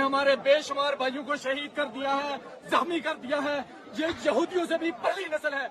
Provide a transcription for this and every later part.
हमारे बेशुमार भाइयों को शहीद कर दिया है, जख्मी कर दिया है। ये यहूदियों से भी पहली नस्ल है।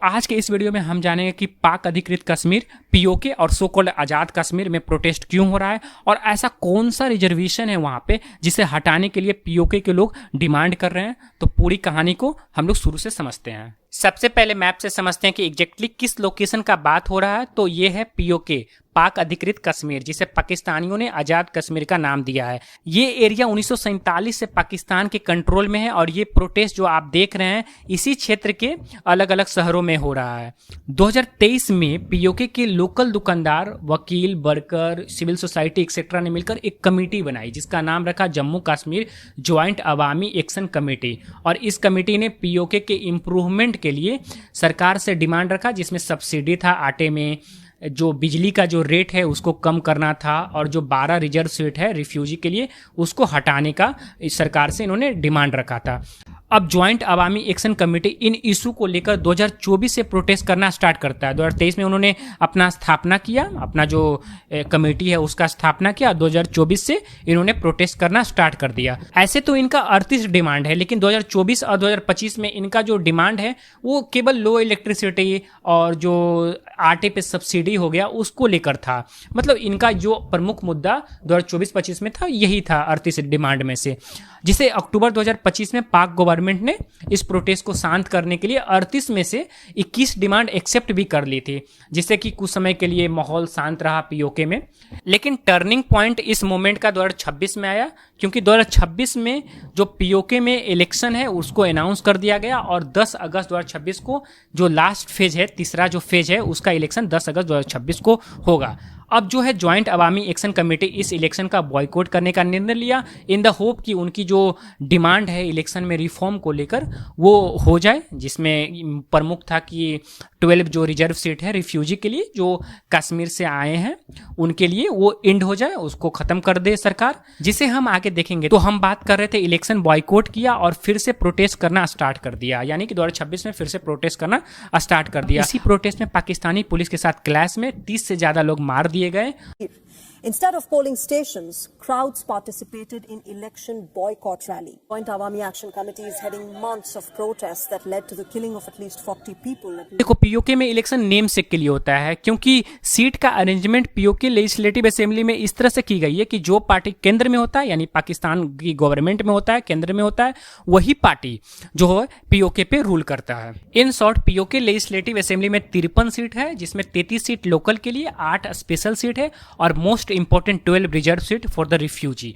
आज के इस वीडियो में हम जानेंगे कि पाक अधिकृत कश्मीर पीओके और सो कॉल्ड आज़ाद कश्मीर में प्रोटेस्ट क्यों हो रहा है और ऐसा कौन सा रिजर्वेशन है वहां पे जिसे हटाने के लिए पीओके के लोग डिमांड कर रहे हैं। तो पूरी कहानी को हम लोग शुरू से समझते हैं। सबसे पहले मैप से समझते हैं कि एग्जैक्टली किस लोकेशन का बात हो रहा है। तो ये है पीओके, पाक अधिकृत कश्मीर, जिसे पाकिस्तानियों ने आज़ाद कश्मीर का नाम दिया है। ये एरिया 1947 से पाकिस्तान के कंट्रोल में है और ये प्रोटेस्ट जो आप देख रहे हैं इसी क्षेत्र के अलग अलग शहरों में हो रहा है। 2023 में पीओके के लोकल दुकानदार, वकील, वर्कर, सिविल सोसाइटी एक्सेट्रा ने मिलकर एक कमेटी बनाई जिसका नाम रखा जम्मू कश्मीर ज्वाइंट अवामी एक्शन कमेटी। और इस कमेटी ने पीओके के इम्प्रूवमेंट के लिए सरकार से डिमांड रखा, जिसमें सब्सिडी था आटे में, जो बिजली का जो रेट है उसको कम करना था और जो 12 रिजर्व सीट है रिफ्यूजी के लिए उसको हटाने का इस सरकार से इन्होंने डिमांड रखा था। अब ज्वाइंट अवामी एक्शन कमेटी इन इशू को लेकर 2024 से प्रोटेस्ट करना स्टार्ट करता है। 2023 में उन्होंने अपना स्थापना किया, अपना जो कमेटी है उसका स्थापना किया। 2024 से इन्होंने प्रोटेस्ट करना स्टार्ट कर दिया। ऐसे तो इनका 38 डिमांड है, लेकिन 2024 और 2025 में इनका जो डिमांड है वो केवल लो इलेक्ट्रिसिटी और जो आटे पे सब्सिडी हो गया उसको लेकर था। मतलब इनका जो प्रमुख मुद्दा 2024-25 में था यही था 38 डिमांड में से, जिसे अक्टूबर 2025 में पाक गवर्नमेंट ने इस प्रोटेस्ट को शांत करने के लिए 38 में से 21 डिमांड एक्सेप्ट भी कर ली थी, जिससे कि कुछ समय के लिए माहौल शांत रहा पीओके में। लेकिन टर्निंग पॉइंट इस मूवमेंट का 2026 में आया, क्योंकि 2026 में जो पीओके में इलेक्शन है उसको अनाउंस कर दिया गया और 10 अगस्त 2026 को जो लास्ट फेज है, तीसरा जो फेज है उसका इलेक्शन 10 अगस्त 2026 को होगा। अब जो है ज्वाइंट अवामी एक्शन कमेटी इस इलेक्शन का बॉयकॉट करने का निर्णय लिया इन द होप कि उनकी जो डिमांड है इलेक्शन में रिफॉर्म को लेकर वो हो जाए, जिसमें प्रमुख था कि 12 जो रिजर्व सीट है रिफ्यूजी के लिए जो कश्मीर से आए हैं उनके लिए वो एंड हो जाए, उसको खत्म कर दे सरकार, जिसे हम आगे देखेंगे। तो हम बात कर रहे थे इलेक्शन बॉयकॉट किया और फिर से प्रोटेस्ट करना स्टार्ट कर दिया, यानी कि 2026 में फिर से प्रोटेस्ट करना स्टार्ट कर दिया। इसी प्रोटेस्ट में पाकिस्तानी पुलिस के साथ क्लैश में 30 से ज्यादा लोग मार दिए गए। Instead of polling stations, crowds participated in election boycott rally. Joint Awami Action Committee is heading months of protests that led to the killing of at least 40 people. देखो, पीओके में इलेक्शन नेम से के लिए होता है, क्योंकि seat का arrangement PoK legislative assembly में इस तरह से की गई है कि जो पार्टी केंद्र में होता है, यानी पाकिस्तान की गवर्नमेंट में होता है, केंद्र में होता है, वही पार्टी जो है पीओके पे रूल करता है। In short PoK legislative assembly में 53 सीट है, जिसमें 33 सीट लोकल के लिए, 8 स्पेशल सीट है और most important 12 reserve seat for the refugee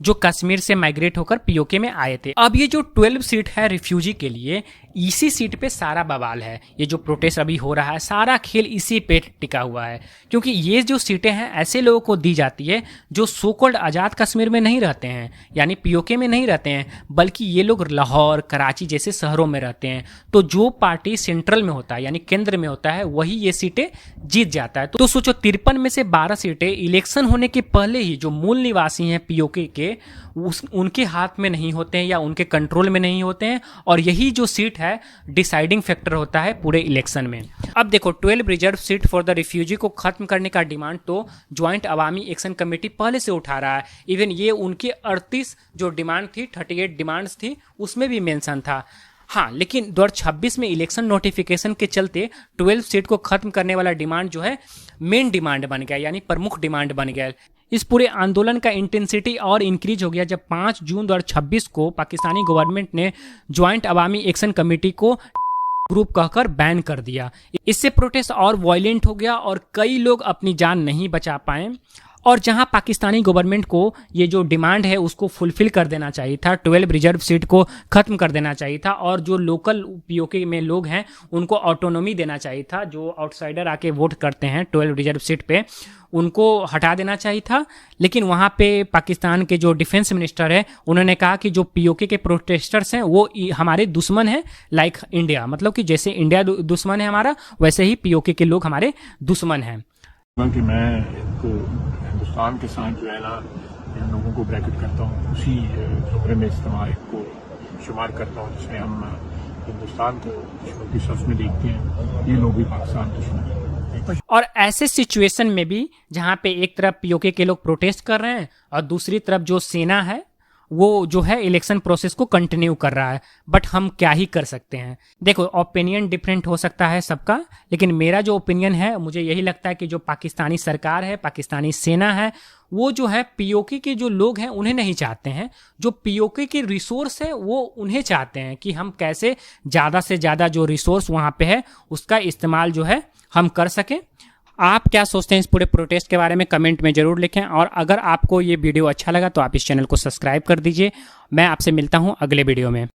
जो कश्मीर से माइग्रेट होकर पीओके में आए थे। अब ये जो 12 सीट है रिफ्यूजी के लिए, इसी सीट पे सारा बवाल है। ये जो प्रोटेस्ट अभी हो रहा है सारा खेल इसी पे टिका हुआ है, क्योंकि ये जो सीटें हैं ऐसे लोगों को दी जाती है जो सो कॉल्ड आज़ाद कश्मीर में नहीं रहते हैं, यानी पीओके में नहीं रहते हैं, बल्कि ये लोग लाहौर, कराची जैसे शहरों में रहते हैं। तो जो पार्टी सेंट्रल में होता है यानी केंद्र में होता है वही ये सीटें जीत जाता है। तो सोचो 53 में से 12 सीटें इलेक्शन होने के पहले ही जो मूल निवासी हैं पीओके के उनके हाथ में नहीं होते हैं या उनके कंट्रोल में नहीं होते हैं, और यही जो सीट है डिसाइडिंग फैक्टर होता है पूरे इलेक्शन में। अब देखो, 12 reserve seat for the refugee को खत्म करने का डिमांड तो ज्वाइंट अवामी एक्शन कमेटी पहले से उठा रहा है। इवन ये उनके 38 जो डिमांड थी, 38 डिमांड्स थी, उसमें भी मेंशन था। हाँ, लेकिन 2026 में इलेक्शन नोटिफिकेशन के चलते 12 सीट को खत्म करने वाला डिमांड जो है मेन डिमांड बन गया, यानी प्रमुख डिमांड बन गया। इस पूरे आंदोलन का इंटेंसिटी और इंक्रीज हो गया जब 5 जून 2026 को पाकिस्तानी गवर्नमेंट ने ज्वाइंट अवामी एक्शन कमेटी को ग्रुप कहकर बैन कर दिया। इससे प्रोटेस्ट और वायलेंट हो गया और कई लोग अपनी जान नहीं बचा पाए। और जहां पाकिस्तानी गवर्नमेंट को ये जो डिमांड है उसको फुलफिल कर देना चाहिए था, 12 रिजर्व सीट को खत्म कर देना चाहिए था, और जो लोकल पीओके में लोग हैं उनको ऑटोनॉमी देना चाहिए था, जो आउटसाइडर आके वोट करते हैं 12 रिजर्व सीट पे उनको हटा देना चाहिए था। लेकिन वहाँ पे पाकिस्तान के जो डिफेंस मिनिस्टर है उन्होंने कहा कि जो पीओके के प्रोटेस्टर्स हैं वो हमारे दुश्मन हैं, लाइक इंडिया, मतलब कि जैसे इंडिया दुश्मन है हमारा, वैसे ही पीओके के लोग हमारे दुश्मन हैं। कि मैं हिंदुस्तान के साथ जो है ना इन लोगों को ब्रैकेट करता हूँ, उसी जुमरे में इस्तेमाल को शुमार करता हूँ जिसमें हम हिंदुस्तान को दुश्मन की सफ में देखते हैं। ये लोग भी पाकिस्तान दुश्मन है। और ऐसे सिचुएशन में भी जहां पे एक तरफ पीओके के लोग प्रोटेस्ट कर रहे हैं और दूसरी तरफ जो सेना है वो जो है इलेक्शन प्रोसेस को कंटिन्यू कर रहा है, बट हम क्या ही कर सकते हैं। देखो, ओपिनियन डिफरेंट हो सकता है सबका, लेकिन मेरा जो ओपिनियन है मुझे यही लगता है कि जो पाकिस्तानी सरकार है, पाकिस्तानी सेना है, वो जो है पीओके के जो लोग हैं उन्हें नहीं चाहते हैं। जो पीओके के रिसोर्स है वो उन्हें चाहते हैं कि हम कैसे ज़्यादा से ज़्यादा जो रिसोर्स वहाँ पे है उसका इस्तेमाल जो है हम कर सकें। आप क्या सोचते हैं इस पूरे प्रोटेस्ट के बारे में कमेंट में जरूर लिखें, और अगर आपको ये वीडियो अच्छा लगा तो आप इस चैनल को सब्सक्राइब कर दीजिए। मैं आपसे मिलता हूँ अगले वीडियो में।